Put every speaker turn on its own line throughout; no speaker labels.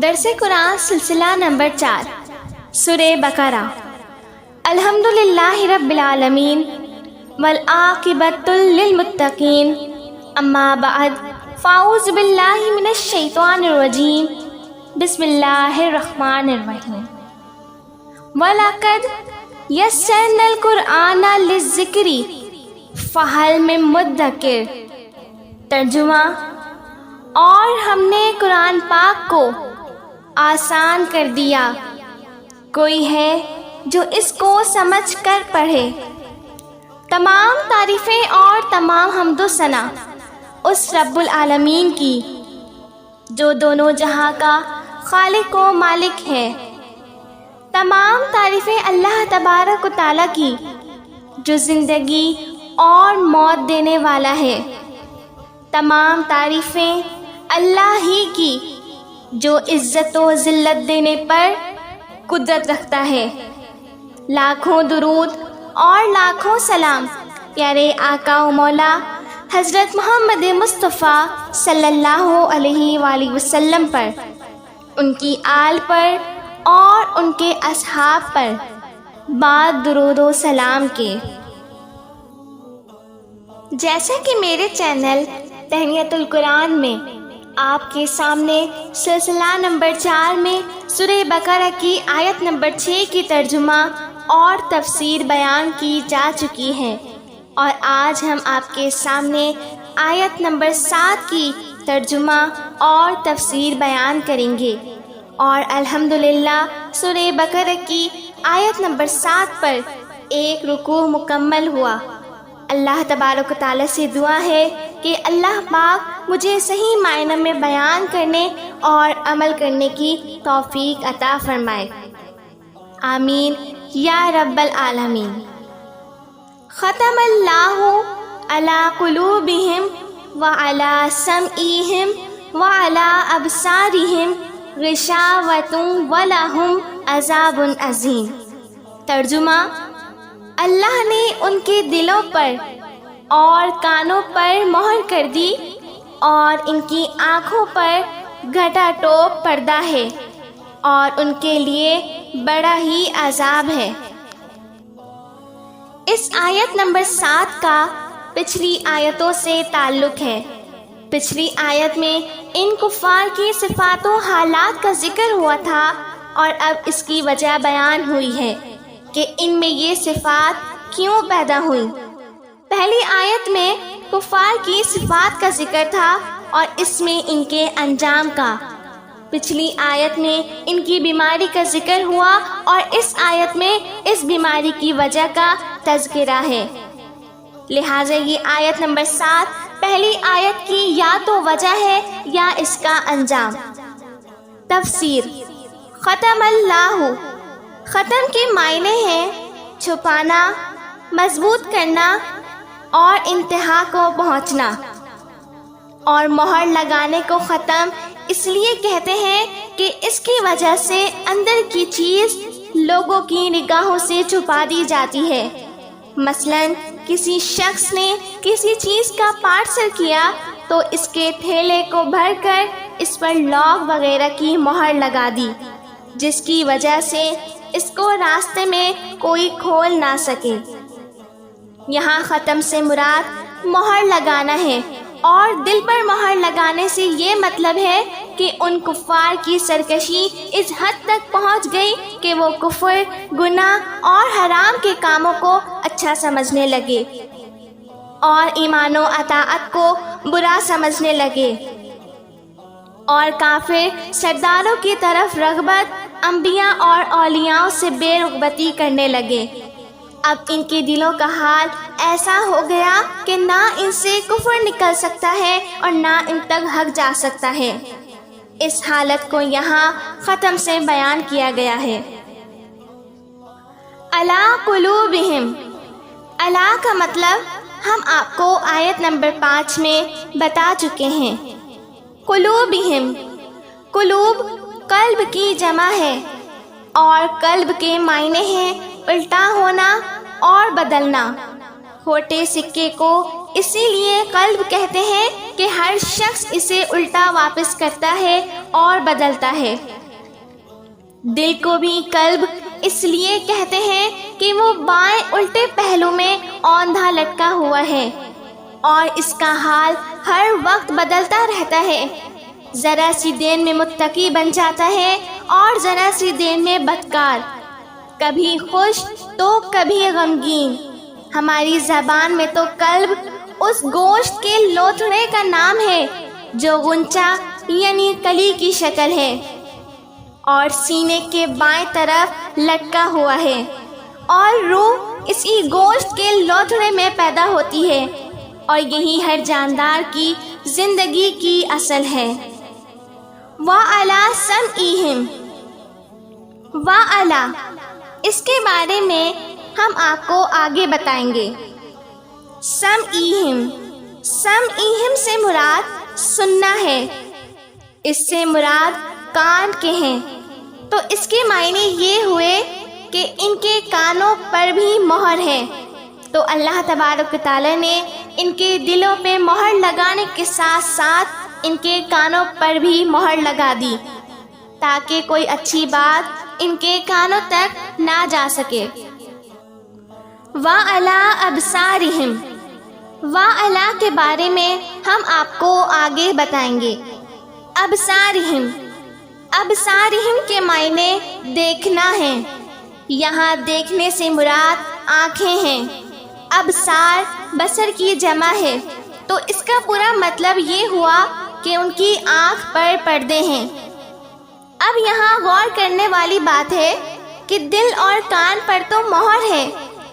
درس قرآن سلسلہ نمبر 4 سورہ بقرہ۔ الحمدللہ رب العالمین والعاقبۃ للمتقین، اما بعد فاعوذ باللہ من الشیطان الرجیم، بسم اللہ الرحمن الرحیم۔ وَلَقَدْ يَسَّرْنَا الْقُرْآنَ لِلذِّكْرِ فَهَلْ مِن مُدَّكِرٍ۔ ترجمہ: اور ہم نے قرآن پاک کو آسان کر دیا، کوئی ہے جو اس کو سمجھ کر پڑھے۔ تمام تعریفیں اور تمام حمد و ثنا اس رب العالمین کی جو دونوں جہاں کا خالق و مالک ہے۔ تمام تعریفیں اللہ تبارک و تعالیٰ کی جو زندگی اور موت دینے والا ہے۔ تمام تعریفیں اللہ ہی کی جو عزت و ذلت دینے پر قدرت رکھتا ہے۔ لاکھوں درود اور لاکھوں سلام پیارے آقا و مولا حضرت محمد مصطفیٰ صلی اللہ علیہ وآلہ وسلم پر، ان کی آل پر اور ان کے اصحاب پر بعد درود و سلام کے۔ جیسا کہ میرے چینل تہنیت القرآن میں آپ کے سامنے سلسلہ نمبر 4 میں سورہ بقرہ کی آیت نمبر 6 کی ترجمہ اور تفسیر بیان کی جا چکی ہے، اور آج ہم آپ کے سامنے آیت نمبر 7 کی ترجمہ اور تفسیر بیان کریں گے، اور الحمدللہ سورہ بقرہ کی آیت نمبر 7 پر ایک رکوع مکمل ہوا۔ اللہ تبارک و تعالیٰ سے دعا ہے کہ اللہ پاک مجھے صحیح معنی میں بیان کرنے اور عمل کرنے کی توفیق عطا فرمائے، آمین یا رب العالمین۔ ختم اللہ علی قلوبہم وعلی سمعہم وعلی ابصارہم غشاوۃ ولہم عذاب عظیم۔ ترجمہ: اللہ نے ان کے دلوں پر اور کانوں پر مہر کر دی، اور ان کی آنکھوں پر گھٹا ٹوپ پردہ ہے، اور ان کے لیے بڑا ہی عذاب ہے۔ اس آیت نمبر 7 کا پچھلی آیتوں سے تعلق ہے۔ پچھلی آیت میں ان کفار کی صفات و حالات کا ذکر ہوا تھا، اور اب اس کی وجہ بیان ہوئی ہے کہ ان میں یہ صفات کیوں پیدا ہوئی۔ پہلی آیت میں کفار کی صفات کا ذکر تھا اور اس میں ان کے انجام کا۔ پچھلی آیت میں ان کی بیماری کا ذکر ہوا، اور اس آیت میں اس بیماری کی وجہ کا تذکرہ ہے۔ لہٰذا یہ آیت نمبر 7 پہلی آیت کی یا تو وجہ ہے یا اس کا انجام۔ تفسیر: ختم اللہ، ختم کے معنی ہیں چھپانا، مضبوط کرنا اور انتہا کو پہنچنا، اور مہر لگانے کو ختم اس لیے کہتے ہیں کہ اس کی وجہ سے اندر کی چیز لوگوں کی نگاہوں سے چھپا دی جاتی ہے۔ مثلاً کسی شخص نے کسی چیز کا پارسل کیا تو اس کے تھیلے کو بھر کر اس پر لاک وغیرہ کی مہر لگا دی، جس کی وجہ سے اس کو راستے میں کوئی کھول نہ سکے۔ یہاں ختم سے مراد مہر لگانا ہے، اور دل پر مہر لگانے سے یہ مطلب ہے کہ ان کفار کی سرکشی اس حد تک پہنچ گئی کہ وہ کفر، گناہ اور حرام کے کاموں کو اچھا سمجھنے لگے، اور ایمان و اطاعت کو برا سمجھنے لگے، اور کافر سرداروں کی طرف رغبت، انبیاء اور اولیاء سے بے رغبتی کرنے لگے۔ اب ان کے دلوں کا حال ایسا ہو گیا کہ نہ ان سے کفر نکل سکتا ہے اور نہ ان تک حق جا سکتا ہے۔ اس حالت کو یہاں ختم سے بیان کیا گیا ہے۔ علی قلوبہم، علی کا مطلب ہم آپ کو آیت نمبر 5 میں بتا چکے ہیں۔ قلوبہم، قلوب قلب کی جمع ہے، اور قلب کے معنی ہیں الٹا ہونا اور بدلنا۔ کھوٹے سکے کو اسی لیے قلب کہتے ہیں کہ ہر شخص اسے الٹا واپس کرتا ہے اور بدلتا ہے۔ دل کو بھی قلب اس لیے کہتے ہیں کہ وہ بائیں الٹے پہلو میں اوندھا لٹکا ہوا ہے اور اس کا حال ہر وقت بدلتا رہتا ہے۔ ذرا سی دیر میں متقی بن جاتا ہے اور ذرا سی دیر میں بدکار، کبھی خوش تو کبھی غمگین۔ ہماری زبان میں تو قلب اس گوشت کے لوتھڑے کا نام ہے جو غنچہ یعنی کلی کی شکل ہے اور سینے کے بائیں طرف لٹکا ہوا ہے، اور روح اسی گوشت کے لوتھڑے میں پیدا ہوتی ہے، اور یہی ہر جاندار کی زندگی کی اصل ہے۔ وَعَلَىٰ سَمْعِهِمْ، وَعَلَىٰ اس کے بارے میں ہم آپ کو آگے بتائیں گے۔ سَمْعِهِمْ، سَمْعِهِمْ سے مراد سننا ہے، اس سے مراد کان کے ہیں، تو اس کے معنی یہ ہوئے کہ ان کے کانوں پر بھی مہر ہے، تو اللہ تبارک و تعالیٰ نے ان کے دلوں پہ مہر لگانے کے ساتھ ساتھ ان کے کانوں پر بھی مہر لگا دی تاکہ کوئی اچھی بات ان کے کانوں تک نہ جا سکے۔ وَعَلَىٰ أَبْصَارِهِمْ، وَعَلَىٰ کے بارے میں ہم آپ کو آگے بتائیں گے۔ ابصارہم، ابصارہم کے معنی دیکھنا ہے، یہاں دیکھنے سے مراد آنکھیں ہیں۔ ابصار بصر کی جمع ہے، تو اس کا پورا مطلب یہ ہوا کہ ان کی آنکھ پر پردے ہیں۔ اب یہاں غور کرنے والی بات ہے کہ دل اور کان پر تو مہر ہے،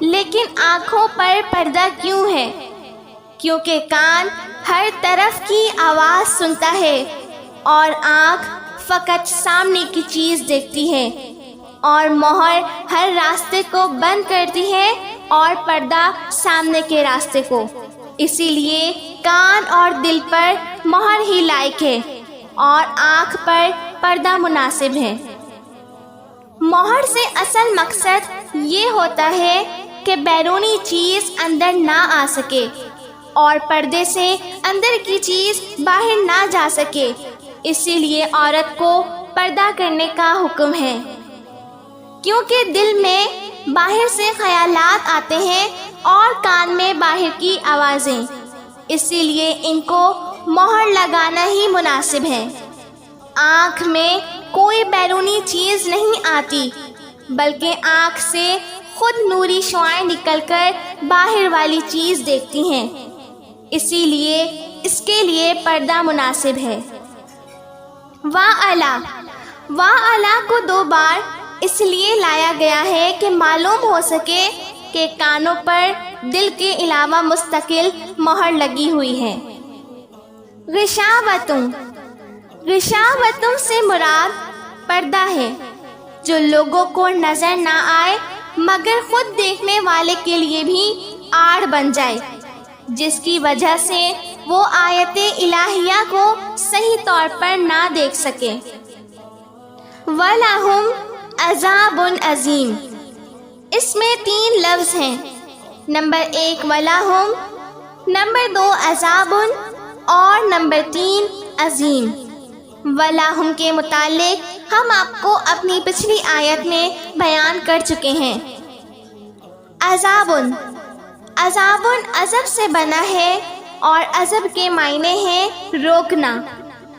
لیکن آنکھوں پر پردہ کیوں ہے؟ کیونکہ کان ہر طرف کی آواز سنتا ہے اور آنکھ فقط سامنے کی چیز دیکھتی ہے، اور مہر ہر راستے کو بند کرتی ہے اور پردہ سامنے کے راستے کو۔ اسی لیے کان اور دل پر مہر ہی لائق ہے اور آنکھ پر پردہ مناسب ہے۔ مہر سے اصل مقصد یہ ہوتا ہے کہ بیرونی چیز اندر نہ آ سکے اور پردے سے اندر کی چیز باہر نہ جا سکے، اسی لیے عورت کو پردہ کرنے کا حکم ہے، کیونکہ دل میں باہر سے خیالات آتے ہیں اور کان میں باہر کی آوازیں، اسی لیے ان کو مہر لگانا ہی مناسب ہے۔ آنکھ میں کوئی بیرونی چیز نہیں آتی، بلکہ آنکھ سے خود نوری شعاعیں نکل کر باہر والی چیز دیکھتی ہیں، اسی لیے اس کے لیے پردہ مناسب ہے۔ وَعَلَىٰ، وَعَلَىٰ کو 2 بار اس لیے لایا گیا ہے کہ معلوم ہو سکے کہ کانوں پر دل کے علاوہ مستقل مہر لگی ہوئی ہے۔ غشاوتم، غشاوتم سے مراد پردہ ہے جو لوگوں کو نظر نہ آئے مگر خود دیکھنے والے کے لیے بھی آڑ بن جائے، جس کی وجہ سے وہ آیت الہیہ کو صحیح طور پر نہ دیکھ سکے۔ وَلَهُمْ عَذَابٌ عَظِيمٌ، اس میں 3 لفظ ہیں، نمبر 1 وَلَهُمْ، نمبر 2 عذابٌ، اور نمبر 3 عظیم۔ وَلَهُمْ کے متعلق ہم آپ کو اپنی پچھلی آیت میں بیان کر چکے ہیں۔ عذابٌ، عذابٌ عذب سے بنا ہے اور عذب کے معنی ہیں روکنا۔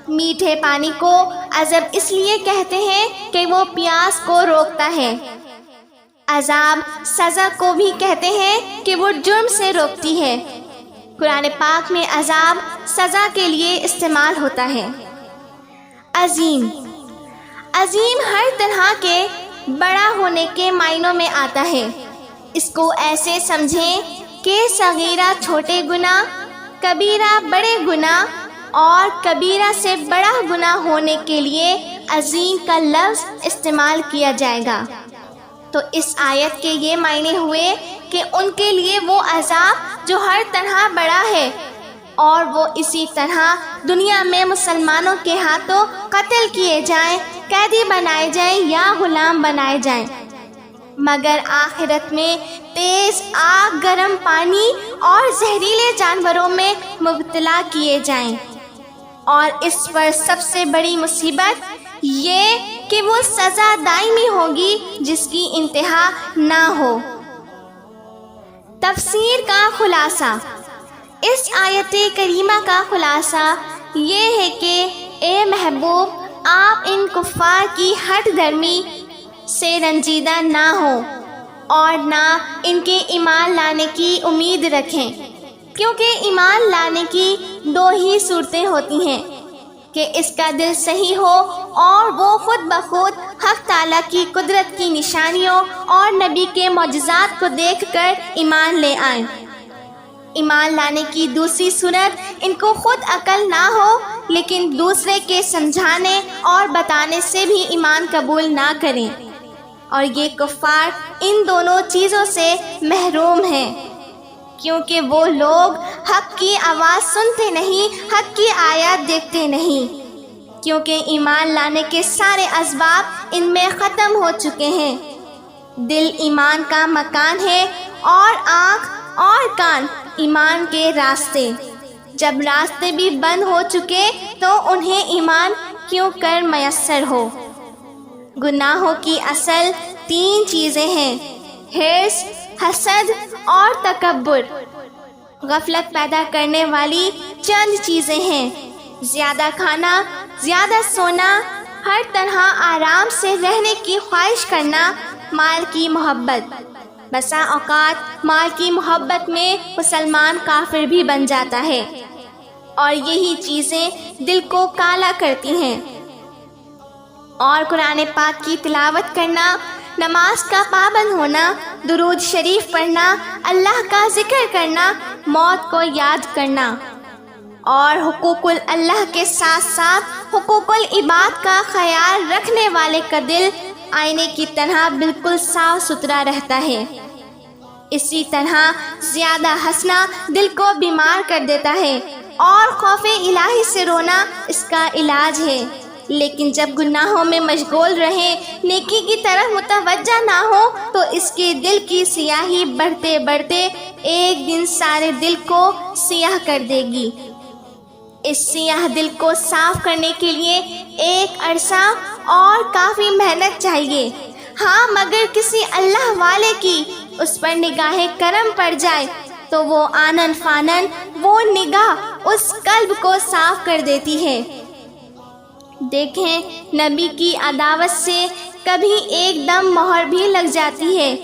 میٹھے پانی کو عذب اس لیے کہتے ہیں کہ وہ پیاس کو روکتا ہے۔ عذاب سزا کو بھی کہتے ہیں کہ وہ جرم سے روکتی ہے۔ قرآن پاک میں عذاب سزا کے لیے استعمال ہوتا ہے۔ عظیم، عظیم ہر طرح کے بڑا ہونے کے معنوں میں آتا ہے۔ اس کو ایسے سمجھیں کہ صغیرہ چھوٹے گناہ، کبیرہ بڑے گناہ اور کبیرہ سے بڑا گناہ ہونے کے لیے عظیم کا لفظ استعمال کیا جائے گا۔ تو اس آیت کے یہ معنی ہوئے کہ ان کے لیے وہ عذاب جو ہر طرح بڑا ہے، اور وہ اسی طرح دنیا میں مسلمانوں کے ہاتھوں قتل کیے جائیں، قیدی بنائے جائیں یا غلام بنائے جائیں۔ مگر آخرت میں تیز آگ، گرم پانی اور زہریلے جانوروں میں مبتلا کیے جائیں۔ اور اس پر سب سے بڑی مصیبت یہ کہ وہ سزا دائمی ہوگی جس کی انتہا نہ ہو۔ تفسیر کا خلاصہ۔ اس آیت کریمہ کا خلاصہ یہ ہے کہ اے محبوب، آپ ان کفار کی ہٹ دھرمی سے رنجیدہ نہ ہوں اور نہ ان کے ایمان لانے کی امید رکھیں، کیونکہ ایمان لانے کی دو ہی صورتیں ہوتی ہیں کہ اس کا دل صحیح ہو اور وہ خود بخود حق تعالیٰ کی قدرت کی نشانیوں اور نبی کے معجزات کو دیکھ کر ایمان لے آئیں۔ ایمان لانے کی دوسری صورت ان کو خود عقل نہ ہو لیکن دوسرے کے سمجھانے اور بتانے سے بھی ایمان قبول نہ کریں، اور یہ کفار ان دونوں چیزوں سے محروم ہیں، کیونکہ وہ لوگ حق کی آواز سنتے نہیں، حق کی آیات دیکھتے نہیں، کیونکہ ایمان لانے کے سارے اسباب ان میں ختم ہو چکے ہیں۔ دل ایمان کا مکان ہے اور آنکھ اور کان ایمان کے راستے۔ جب راستے بھی بند ہو چکے تو انہیں ایمان کیوں کر میسر ہو۔ گناہوں کی اصل تین چیزیں ہیں: حرص، حسد اور تکبر۔ غفلت پیدا کرنے والی چند چیزیں ہیں: زیادہ کھانا، زیادہ سونا، ہر طرح آرام سے رہنے کی خواہش کرنا، مال کی محبت۔ بسا اوقات مال کی محبت میں مسلمان کافر بھی بن جاتا ہے، اور یہی چیزیں دل کو کالا کرتی ہیں۔ اور قرآن پاک کی تلاوت کرنا، نماز کا پابند ہونا، درود شریف پڑھنا، اللہ کا ذکر کرنا، موت کو یاد کرنا، اور حقوق اللہ کے ساتھ ساتھ حقوق العباد کا خیال رکھنے والے کا دل آئینے کی طرح بالکل صاف ستھرا رہتا ہے۔ اسی طرح زیادہ ہنسنا دل کو بیمار کر دیتا ہے، اور خوف الہی سے رونا اس کا علاج ہے۔ لیکن جب گناہوں میں مشغول رہیں، نیکی کی طرف متوجہ نہ ہو تو اس کے دل کی سیاہی بڑھتے بڑھتے ایک دن سارے دل کو سیاہ کر دے گی۔ اس سیاہ دل کو صاف کرنے کے لیے ایک عرصہ اور کافی محنت چاہیے۔ ہاں، مگر کسی اللہ والے کی اس پر نگاہ کرم پڑ جائے تو وہ آنن فانن وہ نگاہ اس قلب کو صاف کر دیتی ہے۔ دیکھیں، نبی کی عداوت سے کبھی ایک دم مہر بھی لگ جاتی ہے۔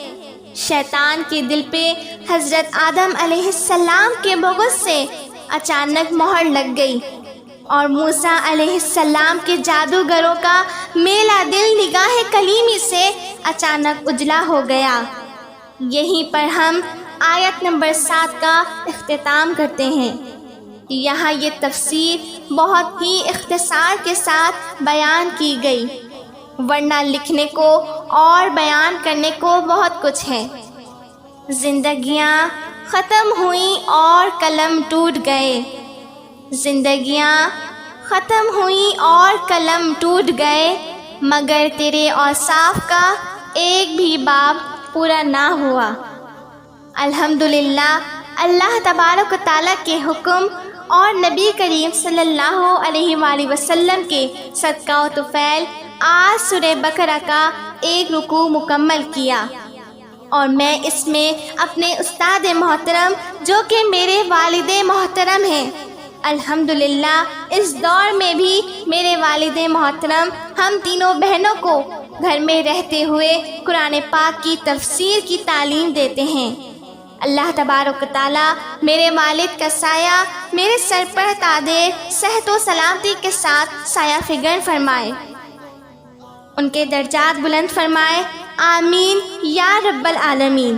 شیطان کے دل پہ حضرت آدم علیہ السلام کے بغض سے اچانک مہر لگ گئی، اور موسیٰ علیہ السلام کے جادوگروں کا میلا دل نگاہ کلیمی سے اچانک اجلا ہو گیا۔ یہیں پر ہم آیت نمبر 7 کا اختتام کرتے ہیں۔ یہاں یہ تفسیر بہت ہی اختصار کے ساتھ بیان کی گئی، ورنہ لکھنے کو اور بیان کرنے کو بہت کچھ ہے۔ زندگیاں ختم ہوئیں اور قلم ٹوٹ گئے، زندگیاں ختم ہوئیں اور قلم ٹوٹ گئے، مگر تیرے اوصاف کا ایک بھی باب پورا نہ ہوا۔ الحمدللہ، اللہ تبارک و تعالیٰ کے حکم اور نبی کریم صلی اللہ علیہ وآلہ وسلم کے صدقہ و طفیل آج سورہ بقرہ کا ایک رکوع مکمل کیا، اور میں اس میں اپنے استاد محترم جو کہ میرے والد محترم ہیں، الحمدللہ اس دور میں بھی میرے والد محترم ہم تینوں بہنوں کو گھر میں رہتے ہوئے قرآن پاک کی تفسیر کی تعلیم دیتے ہیں۔ اللہ تبارک و تعالیٰ میرے والد کا سایہ میرے سر پر تادیر صحت و سلامتی کے ساتھ سایہ فگن فرمائے، ان کے درجات بلند فرمائے، آمین یا رب العالمین۔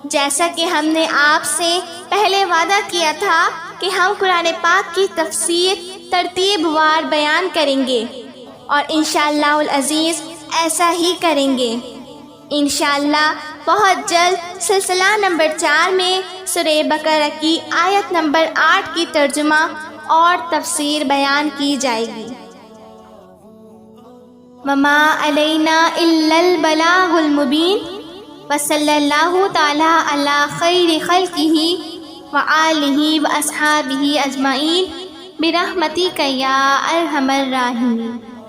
جیسا کہ ہم نے آپ سے پہلے وعدہ کیا تھا کہ ہم قرآن پاک کی تفسیر ترتیب وار بیان کریں گے، اور انشاءاللہ العزیز ایسا ہی کریں گے۔ انشاءاللہ بہت جلد سلسلہ نمبر 4 میں سورہ بقرہ کی آیت نمبر 8 کی ترجمہ اور تفسیر بیان کی جائے گی۔ وما علینا الا البلاغ المبین۔ وصلی اللہ تعالی علی خیر خلقہ وآلہ واصحابہ اجمعین برحمتک یا ارحم الراحمین۔